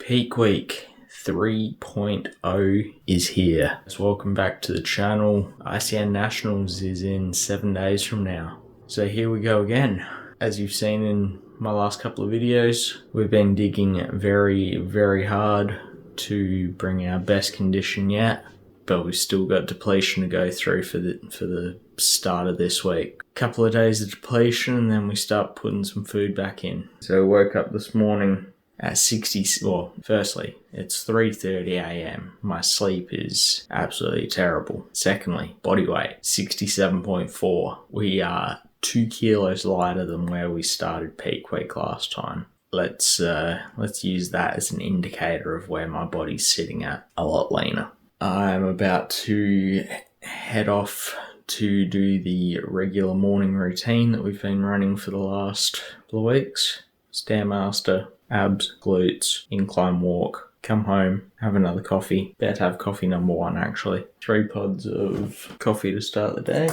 Peak Week 3.0 is here. So welcome back to the channel. ICN Nationals is in 7 days from now. So here we go again. As you've seen in my last couple of videos, we've been digging very, very hard to bring our best condition yet, but we've still got depletion to go through for the start of this week. Couple of days of depletion and then we start putting some food back in. So I woke up this morning at 60, well, firstly, it's 3:30 a.m. My sleep is absolutely terrible. Secondly, body weight, 67.4. We are 2 kilos lighter than where we started peak week last time. Let's use that as an indicator of where my body's sitting at, a lot leaner. I'm about to head off to do the regular morning routine that we've been running for the last couple of weeks. Stairmaster, abs, glutes, incline walk, come home, have another coffee. About to have coffee number 1 actually. 3 pods of coffee to start the day.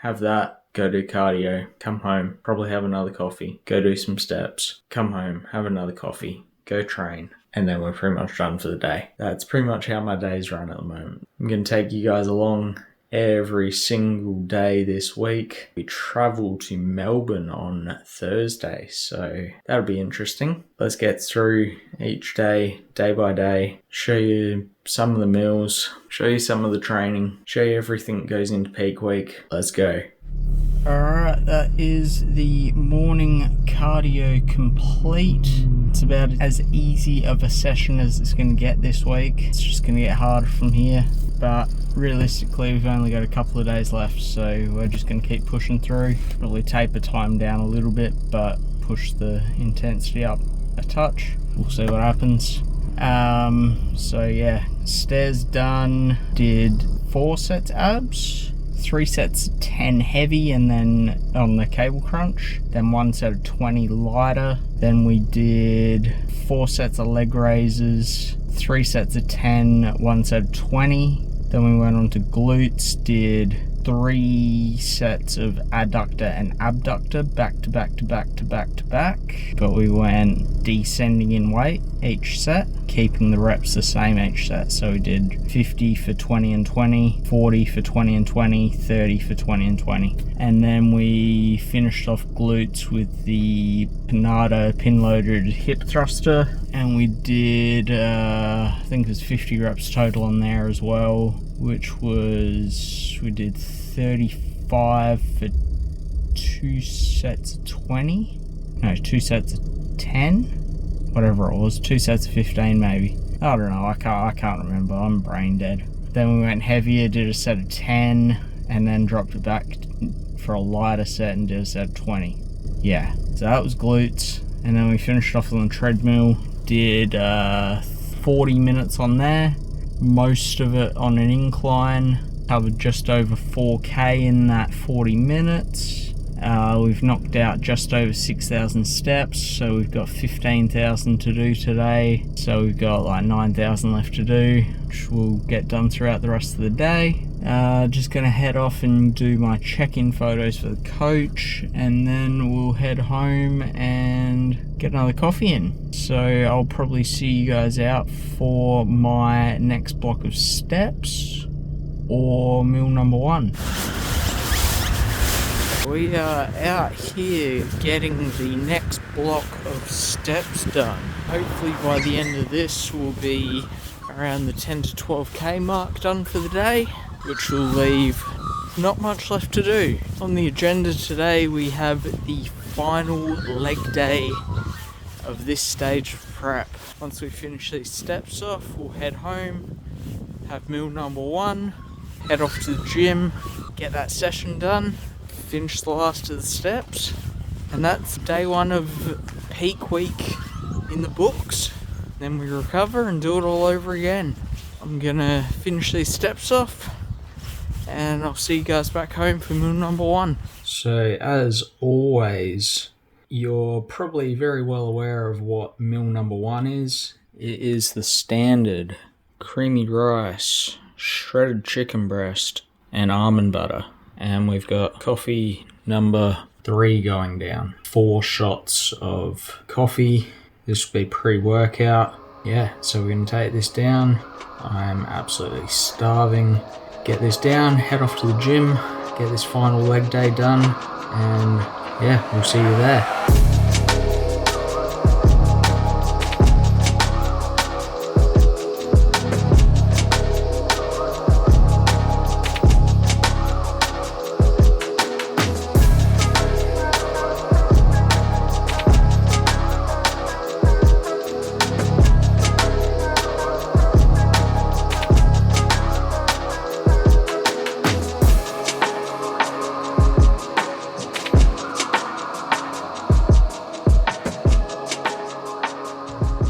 Have that, go do cardio, come home, probably have another coffee, go do some steps, come home, have another coffee, go train. And then we're pretty much done for the day. That's pretty much how my days run at the moment. I'm going to take you guys along every single day this week. We travel to Melbourne on Thursday, so that'll be interesting. Let's get through each day, day by day, show you some of the meals, show you some of the training, show you everything that goes into peak week. Let's go. Alright, that is the morning cardio complete. It's about as easy of a session as it's going to get this week. It's just going to get harder from here, but realistically we've only got a couple of days left, so we're just going to keep pushing through. Probably taper time down a little bit, but push the intensity up a touch. We'll see what happens. So yeah, stairs done. Did 4 sets abs, 3 sets of 10 heavy, and then on the cable crunch, then 1 set of 20 lighter. Then we did 4 sets of leg raises, 3 sets of 10, 1 set of 20. Then we went on to glutes, did 3 sets of adductor and abductor back to back to back to back to back, but we went descending in weight each set, keeping the reps the same each set. So we did 50 for 20 and 20, 40 for 20 and 20, 30 for 20 and 20. And then we finished off glutes with the Panada pin loaded hip thruster, and we did I think it was 50 reps total on there as well, which was, we did 35 for 2 sets of 20, no, 2 sets of 10, whatever it was, 2 sets of 15 maybe. I don't know, I can't remember, I'm brain dead. Then we went heavier, did a set of 10, and then dropped it back for a lighter set and did a set of 20. Yeah, so that was glutes. And then we finished off on the treadmill, did 40 minutes on there, most of it on an incline, covered just over 4k in that 40 minutes. We've knocked out just over 6,000 steps, so we've got 15,000 to do today, so we've got like 9,000 left to do, which we'll get done throughout the rest of the day. Just gonna head off and do my check-in photos for the coach, and then we'll head home and get another coffee in. So I'll probably see you guys out for my next block of steps or meal number 1. We are out here getting the next block of steps done. Hopefully by the end of this we'll be around the 10 to 12k mark done for the day, which will leave not much left to do. On the agenda today we have the final leg day of this stage of prep. Once we finish these steps off, we'll head home, have meal number 1, head off to the gym, get that session done, finish the last of the steps, and that's day 1 of peak week in the books. Then we recover and do it all over again. I'm gonna finish these steps off and I'll see you guys back home for meal number 1. So as always, you're probably very well aware of what meal number 1 is. It is the standard creamy rice, shredded chicken breast, and almond butter. And we've got coffee number 3 going down. 4 shots of coffee. This will be pre-workout. yeah, so we're going to take this down. I'm absolutely starving. Get this down, head off to the gym, get this final leg day done, and yeah, we'll see you there.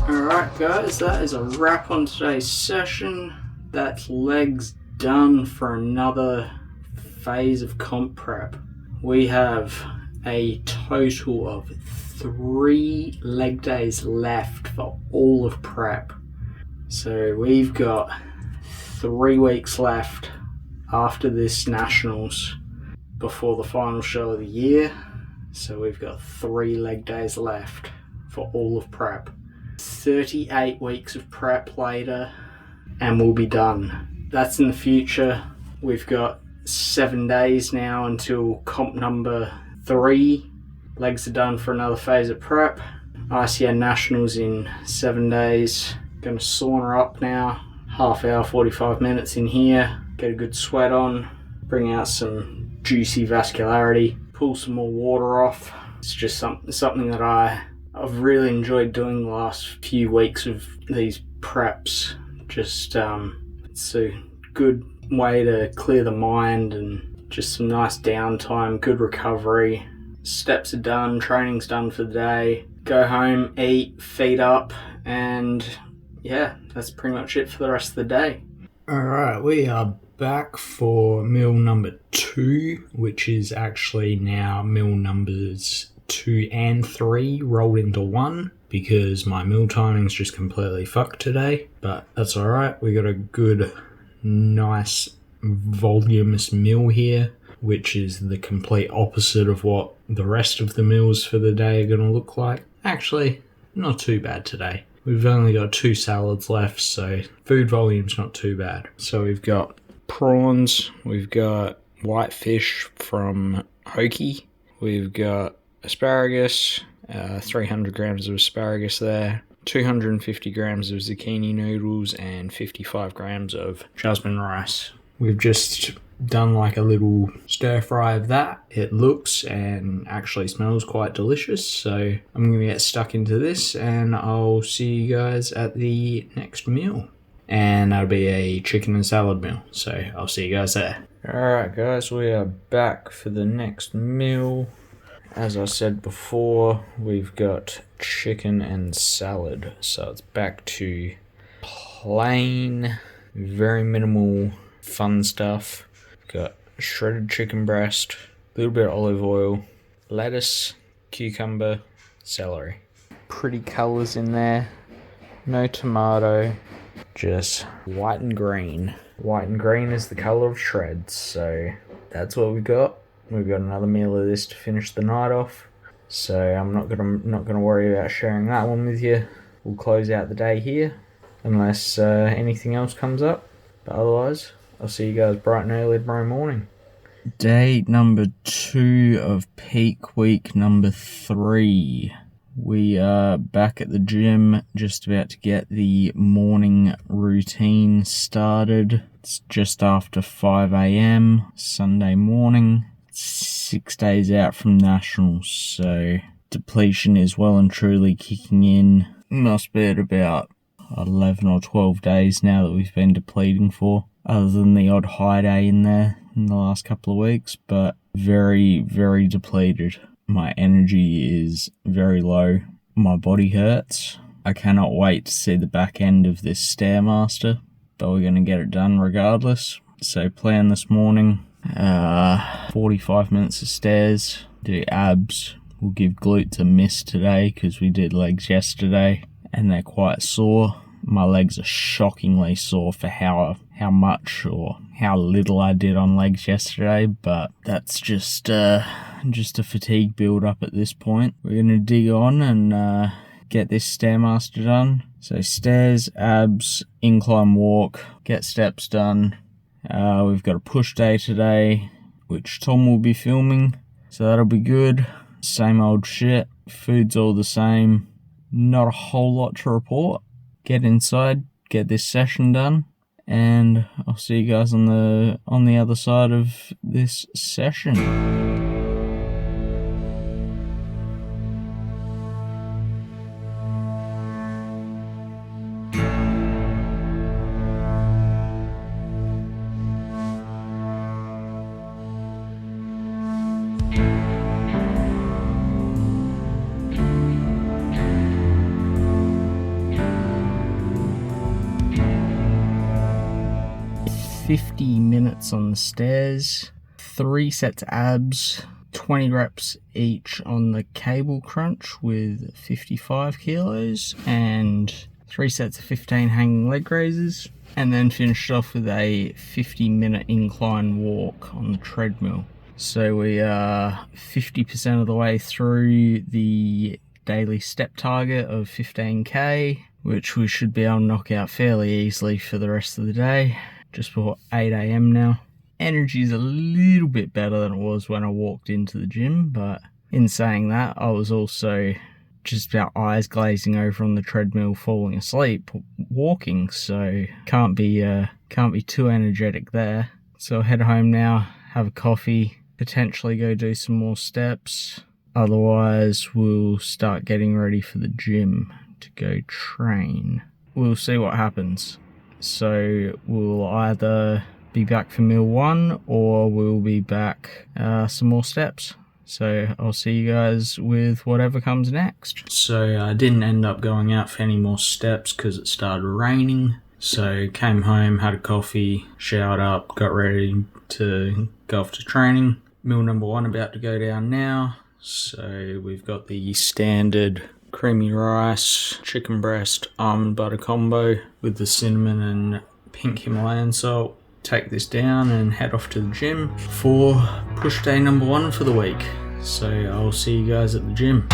Alright guys, that is a wrap on today's session. That's legs done for another phase of comp prep. We have a total of 3 leg days left for all of prep. So we've got 3 weeks left after this Nationals before the final show of the year. So we've got 3 leg days left for all of prep. 38 weeks of prep later and we'll be done. That's in the future. We've got 7 days now until comp number 3. Legs are done for another phase of prep. ICN Nationals in 7 days. Gonna sauna up now. Half hour, 45 minutes in here. Get a good sweat on. Bring out some juicy vascularity. Pull some more water off. It's just something that I've really enjoyed doing the last few weeks of these preps. Just it's a good way to clear the mind and just some nice downtime, good recovery. Steps are done, training's done for the day. Go home, eat, feed up, and yeah, that's pretty much it for the rest of the day. Alright, we are back for meal number 2, which is actually now meal numbers 2 and 3 rolled into 1 because my meal timing's just completely fucked today, but that's alright. We got a good, nice, voluminous meal here, which is the complete opposite of what the rest of the meals for the day are going to look like. Actually, not too bad today. We've only got 2 salads left, so food volume's not too bad. So we've got prawns, we've got whitefish from Hoki, we've got asparagus, 300 grams of asparagus there, 250 grams of zucchini noodles, and 55 grams of jasmine rice. We've just done like a little stir fry of that. It looks and actually smells quite delicious, so I'm going to get stuck into this and I'll see you guys at the next meal. And that'll be a chicken and salad meal, so I'll see you guys there. Alright guys, we are back for the next meal. As I said before, we've got chicken and salad, so it's back to plain, very minimal fun stuff. We've got shredded chicken breast, a little bit of olive oil, lettuce, cucumber, celery. Pretty colours in there, no tomato, just white and green. White and green is the colour of shreds, so that's what we got. We've got another meal of this to finish the night off, so I'm not gonna worry about sharing that one with you. We'll close out the day here, unless anything else comes up. But otherwise, I'll see you guys bright and early tomorrow morning. Day number 2 of peak week number 3. We are back at the gym, just about to get the morning routine started. It's just after 5 AM, Sunday morning. 6 days out from Nationals, so depletion is well and truly kicking in. Must be at about 11 or 12 days now that we've been depleting for, other than the odd high day in there in the last couple of weeks, but very, very depleted. My energy is very low. My body hurts. I cannot wait to see the back end of this Stairmaster, but we're going to get it done regardless. So plan this morning, 45 minutes of stairs, do abs. We'll give glutes a miss today because we did legs yesterday and they're quite sore. My legs are shockingly sore for how much or how little I did on legs yesterday, but that's just a fatigue build up at this point. We're going to dig on and get this Stairmaster done, So stairs, abs, incline walk, get steps done. We've got a push day today, which Tom will be filming, so that'll be good. Same old shit, food's all the same, not a whole lot to report. Get inside, get this session done, and I'll see you guys on the other side of this session. 50 minutes on the stairs, 3 sets of abs, 20 reps each on the cable crunch with 55 kilos, and 3 sets of 15 hanging leg raises, and then finished off with a 50-minute incline walk on the treadmill. So we are 50% of the way through the daily step target of 15k, which we should be able to knock out fairly easily for the rest of the day. Just before 8 AM now. Energy's a little bit better than it was when I walked into the gym, but in saying that, I was also just about eyes glazing over on the treadmill, falling asleep walking, so can't be too energetic there. So I'll head home now, have a coffee, potentially go do some more steps. Otherwise, we'll start getting ready for the gym to go train. We'll see what happens. So we'll either be back for meal 1 or we'll be back some more steps. So I'll see you guys with whatever comes next. So I didn't end up going out for any more steps because it started raining. So came home, had a coffee, showered up, got ready to go off to training. Meal number 1 about to go down now. So we've got the standard creamy rice, chicken breast, almond butter combo with the cinnamon and pink Himalayan salt. Take this down and head off to the gym for push day number 1 for the week. So I'll see you guys at the gym.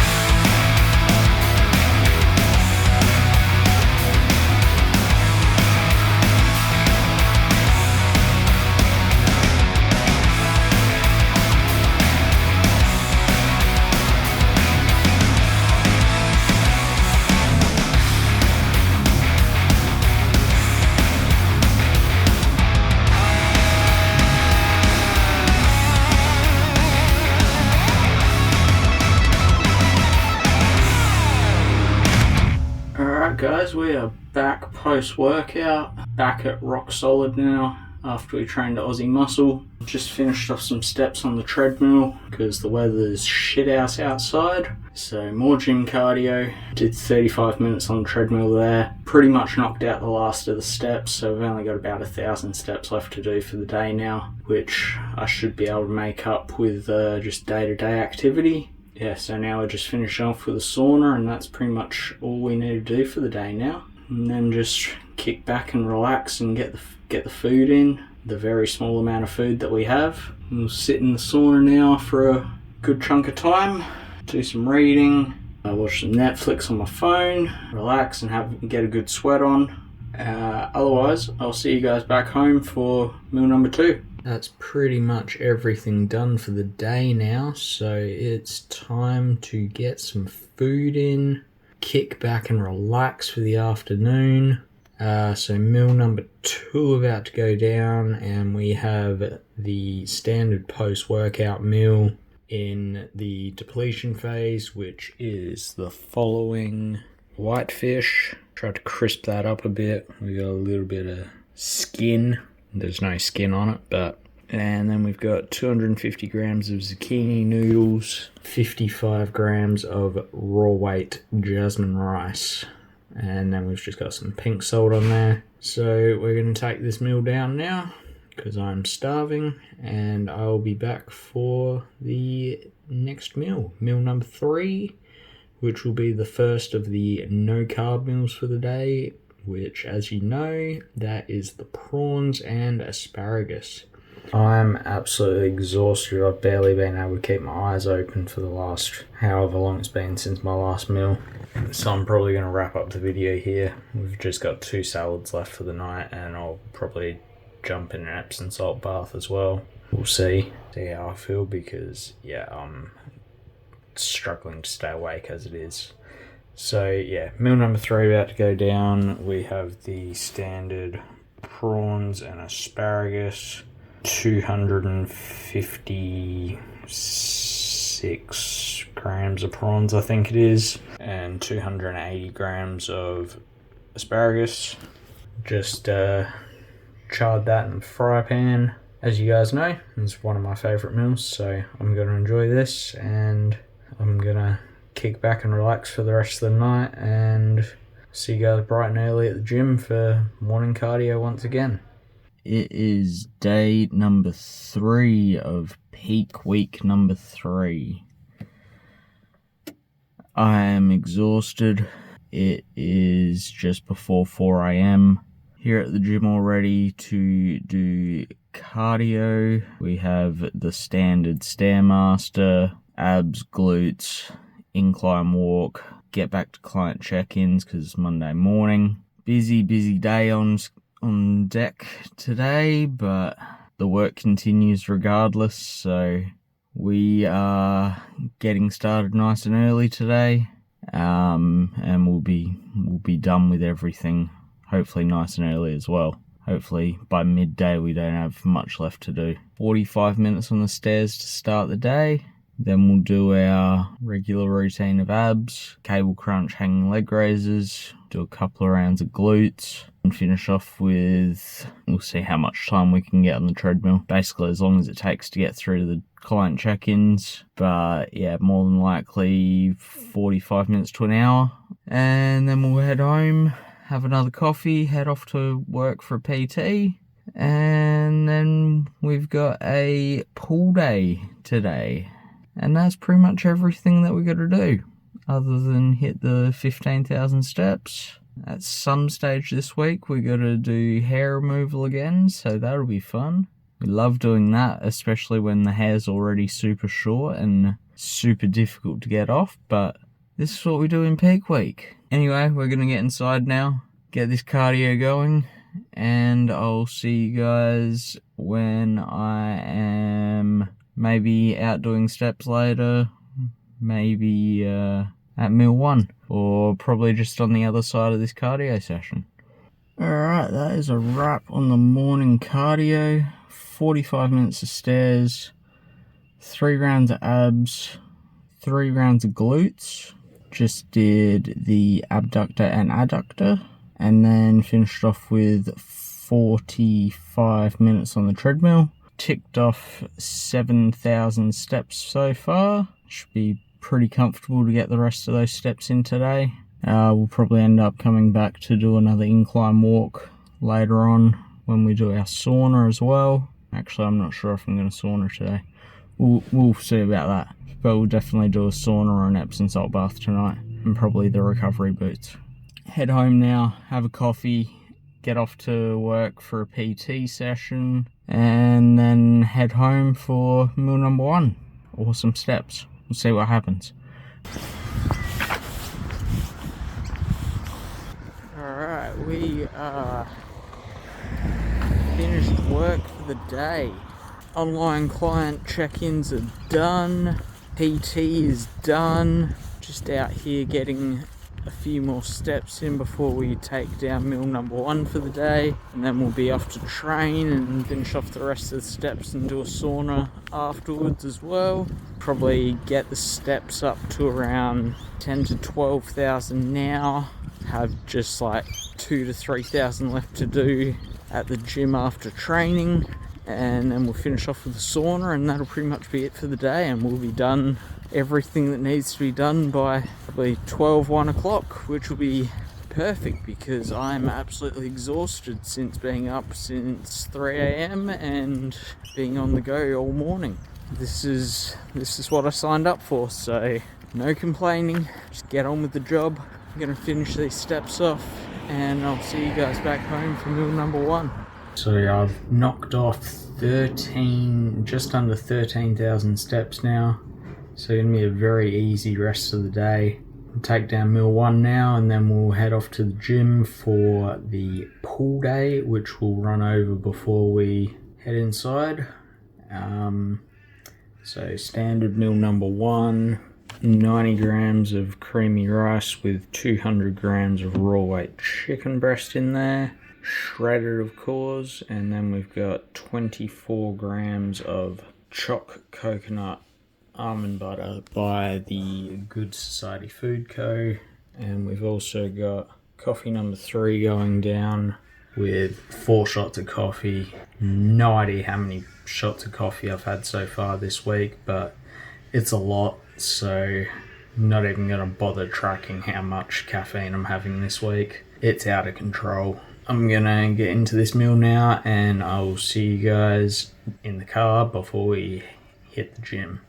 Alright guys, we are back post-workout, back at rock solid now after we trained Aussie muscle. Just finished off some steps on the treadmill because the weather's shit house outside. So more gym cardio, did 35 minutes on the treadmill there. Pretty much knocked out the last of the steps, so we've only got about 1,000 steps left to do for the day now, which I should be able to make up with just day-to-day activity. Yeah, so now we're just finishing off with a sauna, and that's pretty much all we need to do for the day now. And then just kick back and relax and get the food in, the very small amount of food that we have. And we'll sit in the sauna now for a good chunk of time, do some reading, watch some Netflix on my phone, relax and get a good sweat on. Otherwise, I'll see you guys back home for meal number 2. That's pretty much everything done for the day now, so it's time to get some food in, kick back and relax for the afternoon. So meal number 2 about to go down, and we have the standard post-workout meal in the depletion phase, which is the following: whitefish. Tried to crisp that up a bit. We got a little bit of skin. There's no skin on it, and then we've got 250 grams of zucchini noodles, 55 grams of raw weight jasmine rice, and then we've just got some pink salt on there. So we're going to take this meal down now because I'm starving, and I'll be back for the next meal number 3, which will be the first of the no carb meals for the day, which, as you know, that is the prawns and asparagus. I'm absolutely exhausted. I've barely been able to keep my eyes open for the last however long it's been since my last meal. So I'm probably going to wrap up the video here. We've just got 2 salads left for the night, and I'll probably jump in an Epsom salt bath as well. We'll see how I feel, because yeah, I'm struggling to stay awake as it is. So yeah, meal number 3 about to go down. We have the standard prawns and asparagus, 256 grams of prawns I think it is, and 280 grams of asparagus. Just charred that in the fry pan. As you guys know, it's one of my favourite meals, so I'm going to enjoy this, and I'm going to kick back and relax for the rest of the night, and see you guys bright and early at the gym for morning cardio once again. It is day number 3 of peak week number 3. I am exhausted. It is just before 4 AM. Here at the gym already to do cardio. We have the standard Stairmaster, abs, glutes, incline walk, get back to client check-ins because it's Monday morning. Busy day on deck today, but the work continues regardless, so we are getting started nice and early today, and we'll be done with everything hopefully nice and early as well. Hopefully by midday we don't have much left to do. 45 minutes on the stairs to start the day. Then we'll do our regular routine of abs, cable crunch, hanging leg raises, do a couple of rounds of glutes, and finish off with, we'll see how much time we can get on the treadmill. Basically as long as it takes to get through to the client check-ins, but yeah, more than likely 45 minutes to an hour. And then we'll head home, have another coffee, head off to work for a PT, and then we've got a pool day today. And that's pretty much everything that we got to do, other than hit the 15,000 steps. At some stage this week, we got to do hair removal again, so that'll be fun. We love doing that, especially when the hair's already super short and super difficult to get off, but this is what we do in peak week. Anyway, we're going to get inside now, get this cardio going, and I'll see you guys when I am maybe out doing steps later, maybe at meal 1, or probably just on the other side of this cardio session. Alright, that is a wrap on the morning cardio. 45 minutes of stairs, 3 rounds of abs, 3 rounds of glutes. Just did the abductor and adductor, and then finished off with 45 minutes on the treadmill. Ticked off 7,000 steps so far. Should be pretty comfortable to get the rest of those steps in today. We'll probably end up coming back to do another incline walk later on when we do our sauna as well. Actually, I'm not sure if I'm going to sauna today. We'll see about that. But we'll definitely do a sauna or an Epsom salt bath tonight, and probably the recovery boots. Head home now, have a coffee, get off to work for a PT session, and then head home for meal number 1, or some steps. We'll see what happens. Alright, we are finished work for the day. Online client check-ins are done, PT is done, just out here getting a few more steps in before we take down meal number 1 for the day, and then we'll be off to train and finish off the rest of the steps and do a sauna afterwards as well. Probably get the steps up to around 10 to 12,000 now, have just like 2 to 3,000 left to do at the gym after training, and then we'll finish off with the sauna, and that'll pretty much be it for the day, and we'll be done everything that needs to be done by probably 1 o'clock, which will be perfect because I'm absolutely exhausted since being up since 3 AM and being on the go all morning. This is what I signed up for, so no complaining, just get on with the job. I'm gonna finish these steps off, and I'll see you guys back home for meal number 1. So I've knocked off just under 13,000 steps now. So gonna be a very easy rest of the day. We'll take down meal 1 now, and then we'll head off to the gym for the pull day, which we'll run over before we head inside. So standard meal number 1, 90 grams of creamy rice with 200 grams of raw weight chicken breast in there, shredded of course, and then we've got 24 grams of choc coconut almond butter by the Good Society Food Co. And we've also got coffee number 3 going down with 4 shots of coffee. No idea how many shots of coffee I've had so far this week, but it's a lot, so not even going to bother tracking how much caffeine I'm having this week. It's out of control. I'm going to get into this meal now, and I'll see you guys in the car before we hit the gym.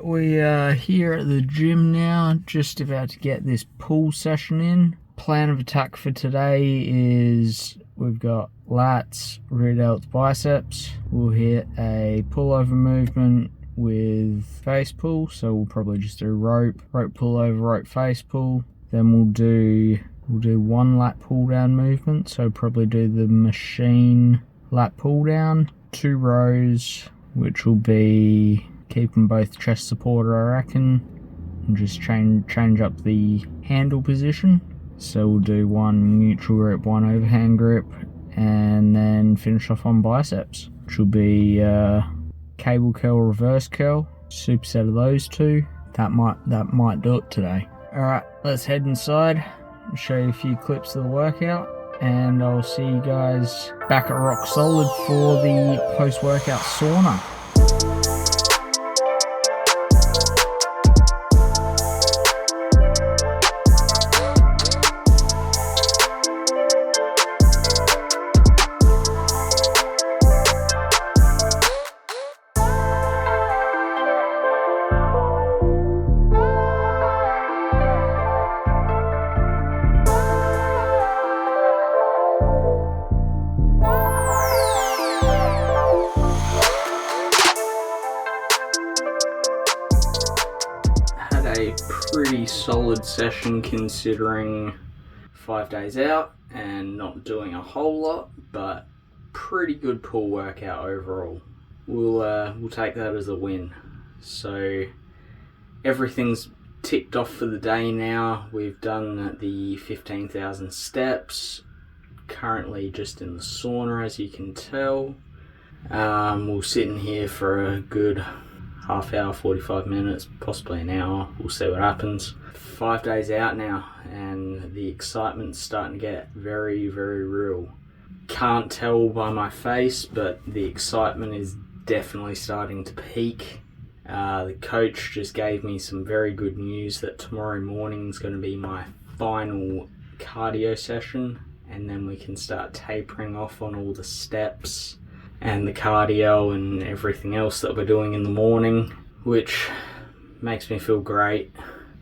We are here at the gym now, just about to get this pull session in. Plan of attack for today is we've got lats, rear delts, biceps. We'll hit a pullover movement with face pull, so we'll probably just do rope pull over, rope face pull. Then we'll do 1 lat pull down movement, so probably do the machine lat pull down, 2 rows, which will be keeping both chest supported, I reckon, and just change up the handle position. So we'll do 1 neutral grip, 1 overhand grip, and then finish off on biceps, which will be cable curl, reverse curl, superset of those 2. That might do it today. Alright, let's head inside and show you a few clips of the workout, and I'll see you guys back at Rock Solid for the post-workout sauna. A pretty solid session considering 5 days out and not doing a whole lot, but pretty good pull workout overall. We'll take that as a win. So everything's ticked off for the day now. We've done the 15,000 steps, currently just in the sauna as you can tell. We'll sit in here for a good half hour, 45 minutes, possibly an hour. We'll see what happens. 5 days out now, and the excitement's starting to get very, very real. Can't tell by my face, but the excitement is definitely starting to peak. The coach just gave me some very good news that tomorrow morning is going to be my final cardio session, and then we can start tapering off on all the steps and the cardio and everything else that we're doing in the morning, which makes me feel great.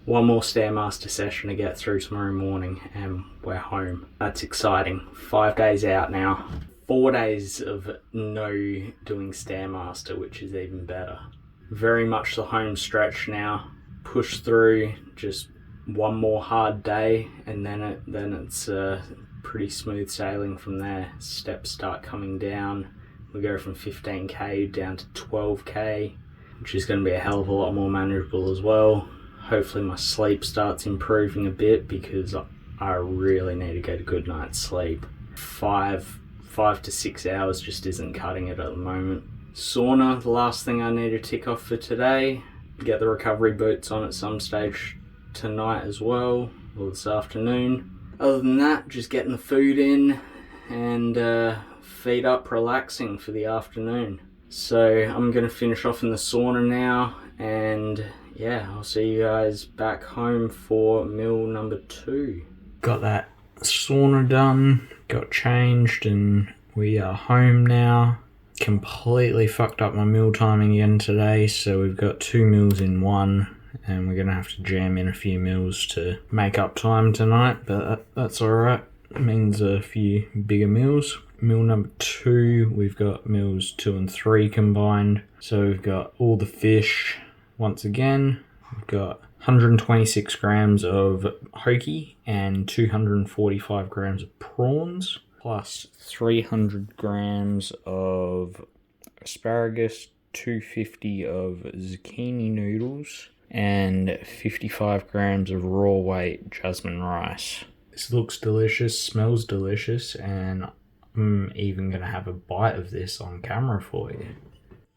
1 more Stairmaster session to get through tomorrow morning and we're home. That's exciting. 5 days out now. 4 days of no doing Stairmaster, which is even better. Very much the home stretch now. Push through, just 1 more hard day, and then it's pretty smooth sailing from there. Steps start coming down. We go from 15k down to 12k, which is going to be a hell of a lot more manageable as well. Hopefully my sleep starts improving a bit, because I really need to get a good night's sleep. 5 to 6 hours just isn't cutting it at the moment. Sauna, the last thing I need to tick off for today. Get the recovery boots on at some stage tonight as well, or this afternoon. Other than that, just getting the food in and feet up, relaxing for the afternoon. So I'm going to finish off in the sauna now, and yeah, I'll see you guys back home for meal number 2. Got that sauna done, got changed, and we are home now. Completely fucked up my meal timing again today, so we've got 2 meals in 1, and we're going to have to jam in a few meals to make up time tonight, but that's alright. means a few bigger meals. Meal number 2, we've got meals 2 and 3 combined. So we've got all the fish once again. We've got 126 grams of hoki and 245 grams of prawns, plus 300 grams of asparagus, 250 of zucchini noodles, and 55 grams of raw weight jasmine rice. This looks delicious, smells delicious, and I'm even going to have a bite of this on camera for you.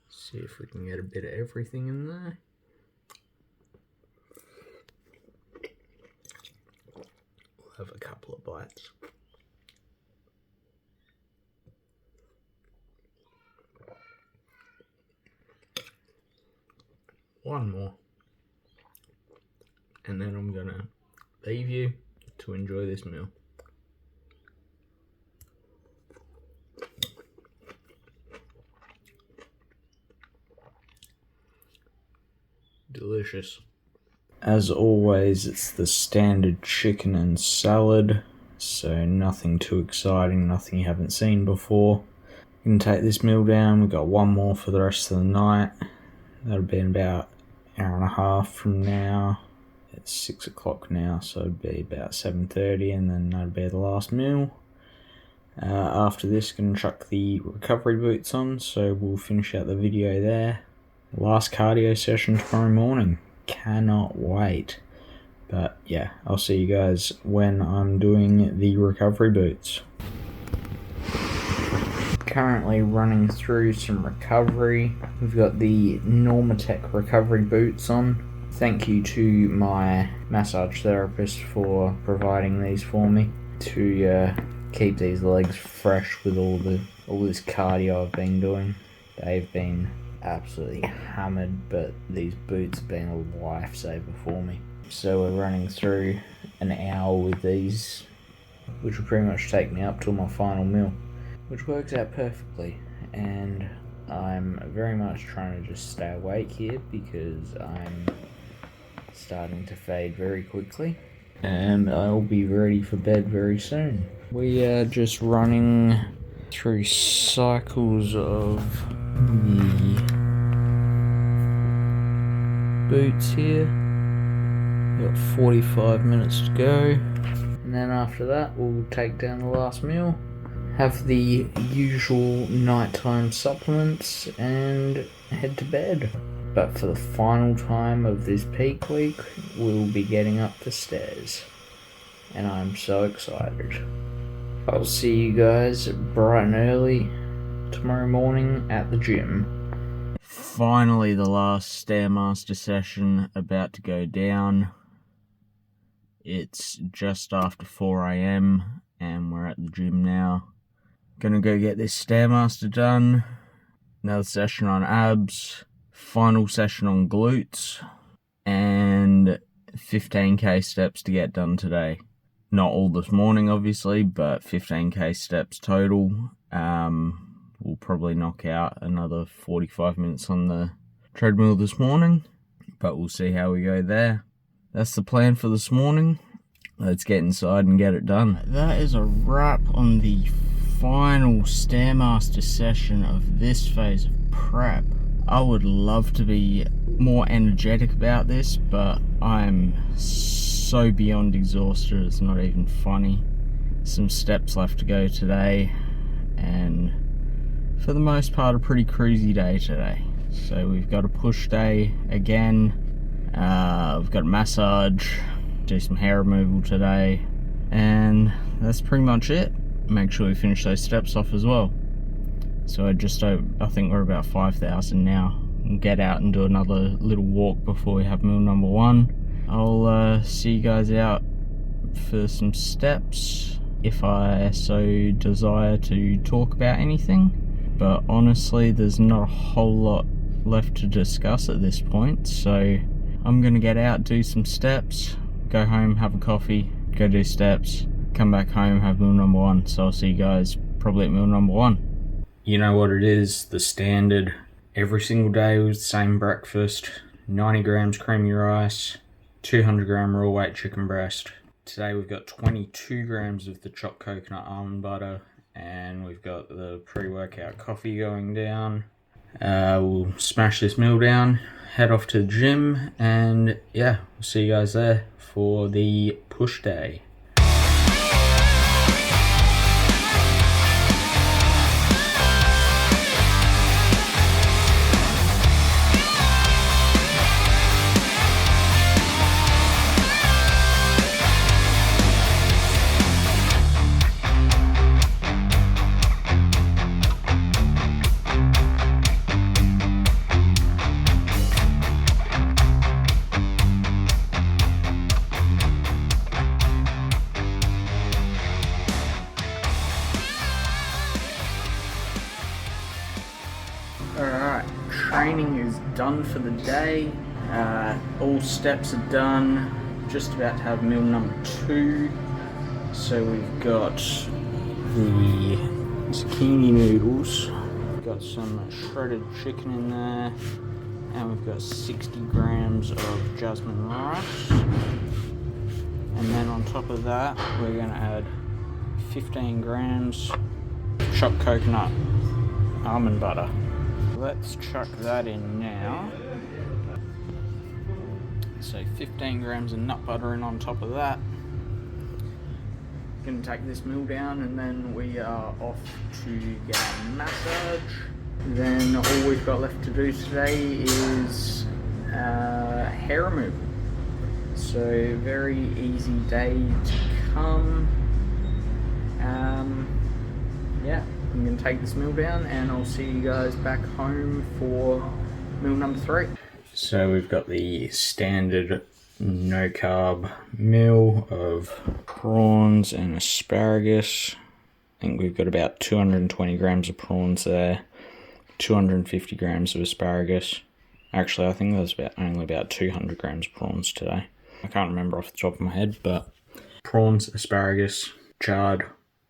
See if we can get a bit of everything in there. We'll have a couple of bites. One more. And then I'm going to leave you to enjoy this meal. Delicious. As always, it's the standard chicken and salad, so nothing too exciting, nothing you haven't seen before. Gonna take this meal down. We've got one more for the rest of the night. That'll be in about an hour and a half from now. It's 6 o'clock now, so it'll be about 7:30, and then that'll be the last meal. After this, gonna chuck the recovery boots on, so we'll finish out the video there. Last cardio session tomorrow morning. Cannot wait. But yeah, I'll see you guys when I'm doing the recovery boots. Currently running through some recovery. We've got the Normatec recovery boots on. Thank you to my massage therapist for providing these for me to keep these legs fresh with all this cardio I've been doing. They've been absolutely hammered, but these boots have been a lifesaver for me. So we're running through an hour with these, which will pretty much take me up till my final meal, which works out perfectly. And I'm very much trying to just stay awake here because I'm starting to fade very quickly, and I'll be ready for bed very soon. We are just running through cycles of the boots here. We've got 45 minutes to go, and then after that we'll take down the last meal, have the usual nighttime supplements, and head to bed. But for the final time of this peak week, we'll be getting up the stairs, and I'm so excited. I'll see you guys bright and early tomorrow morning at the gym. Finally, the last Stairmaster session about to go down. It's just after 4 AM and we're at the gym now. Gonna go get this Stairmaster done. Another session on abs. Final session on glutes. And 15k steps to get done today. Not all this morning, obviously, but 15k steps total. We'll probably knock out another 45 minutes on the treadmill this morning, but we'll see how we go there. That's the plan for this morning. Let's get inside and get it done. That is a wrap on the final Stairmaster session of this phase of prep. I would love to be more energetic about this, but I'm so beyond exhausted, it's not even funny. Some steps left to go today, and for the most part a pretty cruisy day today. So we've got a push day again, we've got a massage, do some hair removal today, and that's pretty much it. Make sure we finish those steps off as well. So I think we're about 5,000 now. We'll get out and do another little walk before we have meal number 1. I'll see you guys out for some steps if I so desire to talk about anything. But honestly, there's not a whole lot left to discuss at this point. So I'm gonna get out, do some steps, go home, have a coffee, go do steps, come back home, have meal number 1. So I'll see you guys probably at meal number 1. You know what it is, the standard. Every single day with the same breakfast, 90 grams creamy rice, 200 gram raw weight chicken breast, Today we've got 22 grams of the chopped coconut almond butter, and we've got the pre-workout coffee going down. We'll smash this meal down, head off to the gym, and yeah, we'll see you guys there for the push day. Alright, training is done for the day. All steps are done. Just about to have meal number 2. So we've got the zucchini noodles. We've got some shredded chicken in there. And we've got 60 grams of jasmine rice. And then on top of that, we're going to add 15 grams chopped coconut almond butter. Let's chuck that in now. So 15 grams of nut butter in on top of that. Gonna take this meal down and then we are off to get a massage. Then all we've got left to do today is hair removal. So very easy day to come. Yeah. I'm going to take this meal down and I'll see you guys back home for meal number 3. So we've got the standard no carb meal of prawns and asparagus. I think we've got about 220 grams of prawns there, 250 grams of asparagus. Actually, I think there's only about 200 grams of prawns today. I can't remember off the top of my head, but prawns, asparagus, chard,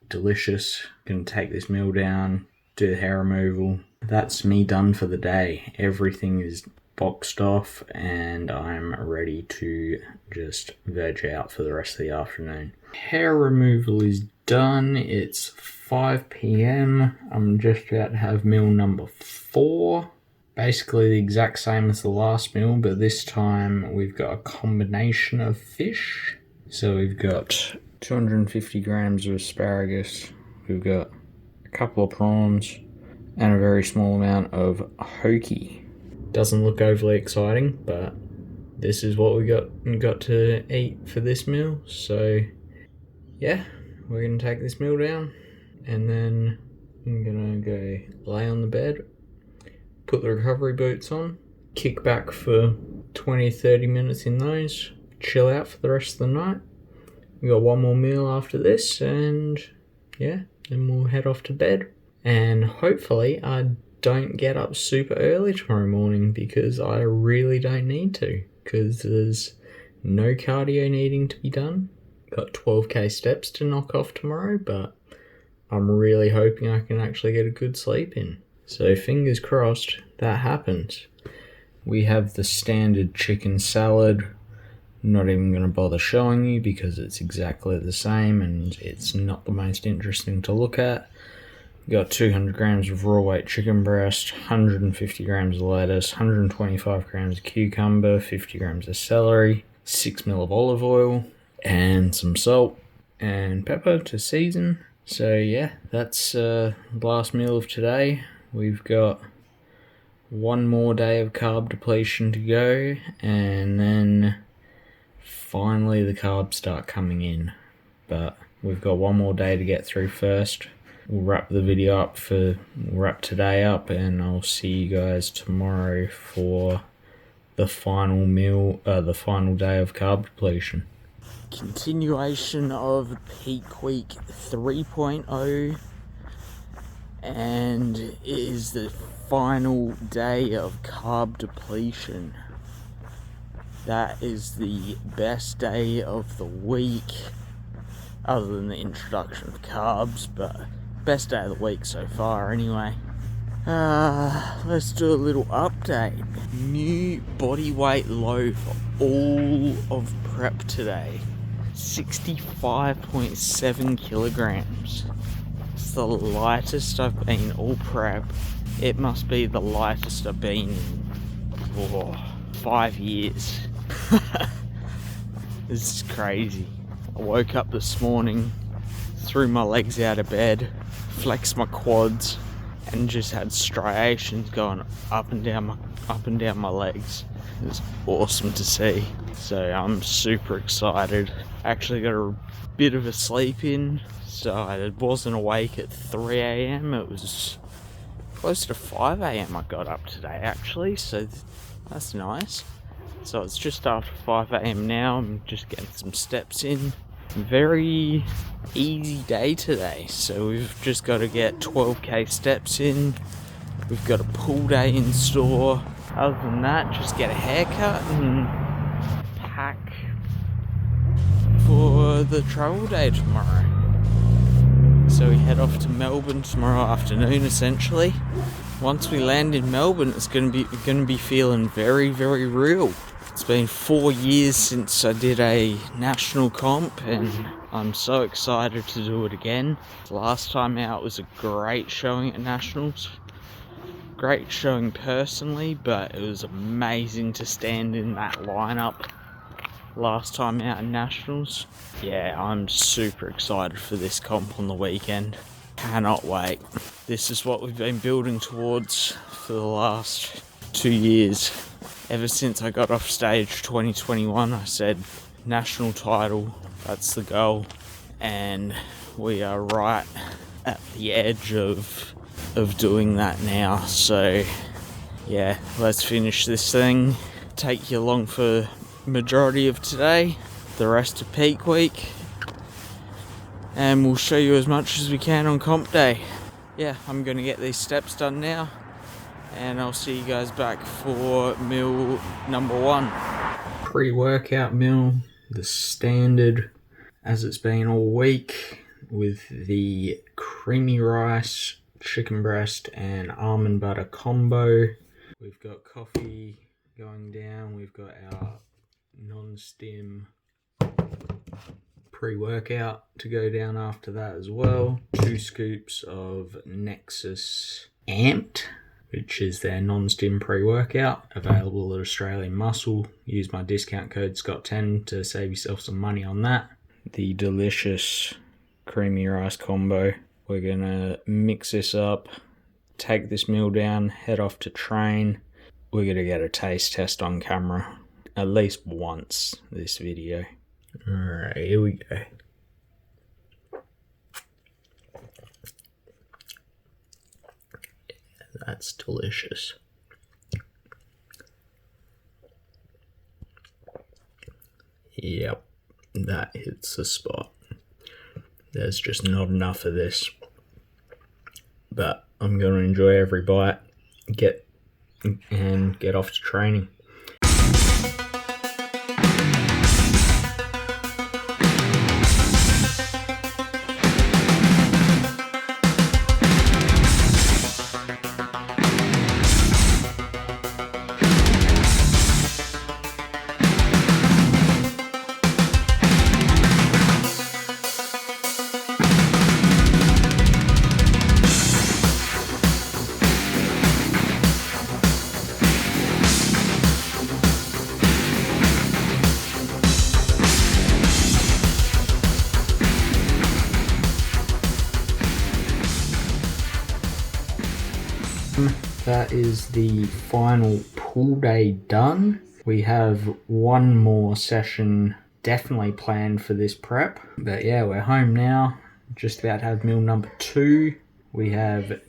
delicious. Gonna take this meal down, do the hair removal. That's me done for the day. Everything is boxed off and I'm ready to just veg out for the rest of the afternoon. Hair removal is done. It's 5 p.m. I'm just about to have meal number 4. Basically the exact same as the last meal, but this time we've got a combination of fish. So we've got 250 grams of asparagus, we've got a couple of prawns, and a very small amount of hoki. Doesn't look overly exciting, but this is what we got to eat for this meal. So yeah, we're going to take this meal down, and then I'm going to go lay on the bed, put the recovery boots on, kick back for 20-30 minutes in those, chill out for the rest of the night. We got one more meal after this, and yeah, then we'll head off to bed. And hopefully I don't get up super early tomorrow morning, because I really don't need to, because there's no cardio needing to be done. Got 12k steps to knock off tomorrow, but I'm really hoping I can actually get a good sleep in. So fingers crossed that happens. We have the standard chicken salad. Not even going to bother showing you because it's exactly the same and it's not the most interesting to look at. Got 200 grams of raw weight chicken breast, 150 grams of lettuce, 125 grams of cucumber, 50 grams of celery, 6 ml of olive oil, and some salt and pepper to season. So yeah, that's the last meal of today. We've got one more day of carb depletion to go, and then finally the carbs start coming in. But we've got one more day to get through first. We'll wrap today up, and I'll see you guys tomorrow for the final meal, the final day of carb depletion. Continuation of peak week 3.0, and it is the final day of carb depletion. That is the best day of the week, other than the introduction of carbs, but best day of the week so far anyway. Let's do a little update. New body weight low for all of prep today. 65.7 kilograms. It's the lightest I've been all prep. It must be the lightest I've been in 5 years. This is crazy. I woke up this morning, threw my legs out of bed, flexed my quads, and just had striations going up and down my legs. It was awesome to see. So I'm super excited. I actually got a bit of a sleep in, so I wasn't awake at 3 a.m. It was close to 5 a.m. I got up today actually, so that's nice. So it's just after 5 a.m. now. I'm just getting some steps in. Very easy day today. So we've just got to get 12k steps in. We've got a pool day in store. Other than that, just get a haircut and pack for the travel day tomorrow. So we head off to Melbourne tomorrow afternoon essentially. Once we land in Melbourne, it's going to be feeling very, very real. It's been 4 years since I did a national comp, and I'm so excited to do it again. Last time out was a great showing at nationals. Great showing personally, but it was amazing to stand in that lineup last time out in nationals. Yeah, I'm super excited for this comp on the weekend. Cannot wait. This is what we've been building towards for the last 2 years. Ever since I got off stage 2021, I said national title, that's the goal. And we are right at the edge of doing that now. So yeah, let's finish this thing. Take you along for majority of today, the rest of peak week, and we'll show you as much as we can on comp day. Yeah, I'm going to get these steps done now, and I'll see you guys back for meal number 1. Pre-workout meal, the standard as it's been all week, with the creamy rice, chicken breast and almond butter combo. We've got coffee going down, we've got our non-stim pre-workout to go down after that as well. 2 scoops of Nexus Amped, which is their non-stim pre-workout, available at Australian Muscle. Use my discount code SCOTT10 to save yourself some money on that. The delicious creamy rice combo. We're gonna mix this up, take this meal down, head off to train. We're gonna get a taste test on camera at least once this video. Alright, here we go. That's delicious. Yep, that hits the spot. There's just not enough of this, but I'm going to enjoy every bite, get off to training. That is the final pool day done. We have one more session definitely planned for this prep. But yeah, we're home now. Just about to have meal number 2. We have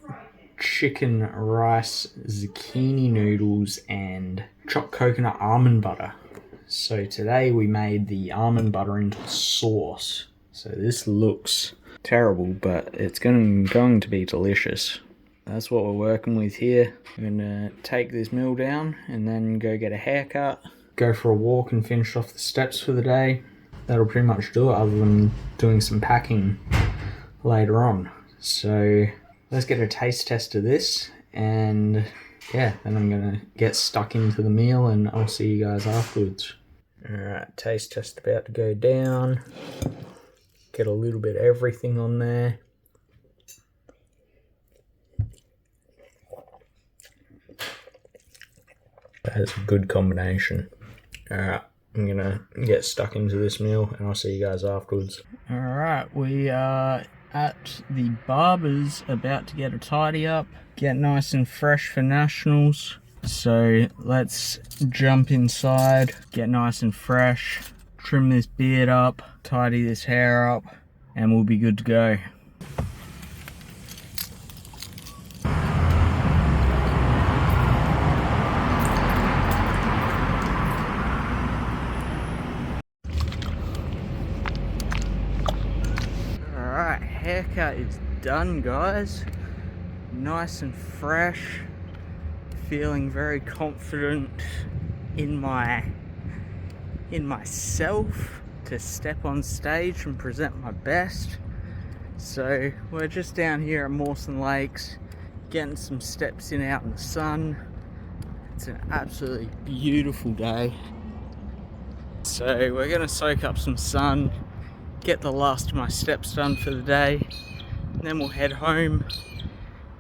chicken, rice, zucchini noodles, and chopped coconut almond butter. So today we made the almond butter into a sauce. So this looks terrible, but it's going to be delicious. That's what we're working with here. We're going to take this meal down and then go get a haircut, go for a walk and finish off the steps for the day. That'll pretty much do it, other than doing some packing later on. So let's get a taste test of this, and yeah, then I'm going to get stuck into the meal and I'll see you guys afterwards. Alright, taste test about to go down. Get a little bit of everything on there. That is a good combination. Alright, I'm gonna get stuck into this meal and I'll see you guys afterwards. Alright, we are at the barber's about to get a tidy up, get nice and fresh for nationals. So let's jump inside, get nice and fresh, trim this beard up, tidy this hair up, and we'll be good to go. Alright, haircut is done, guys. Nice and fresh. Feeling very confident in myself to step on stage and present my best. So we're just down here at Mawson Lakes getting some steps in out in the sun. It's an absolutely beautiful day, so we're gonna soak up some sun, get the last of my steps done for the day, and then we'll head home,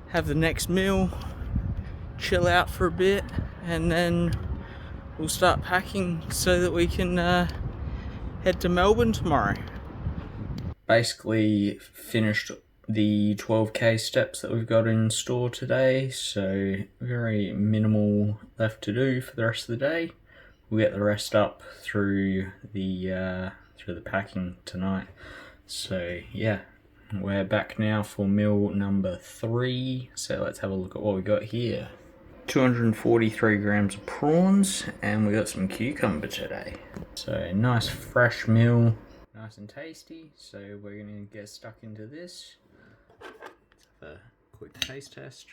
have the next meal, chill out for a bit, and then we'll start packing so that we can head to Melbourne tomorrow. Basically finished the 12k steps that we've got in store today, so very minimal left to do for the rest of the day. We'll get the rest up through the packing tonight. So yeah, we're back now for meal number 3. So let's have a look at what we got here. 243 grams of prawns, and we got some cucumber today. So nice fresh meal, nice and tasty. So we're gonna get stuck into this. Let's have a quick taste test.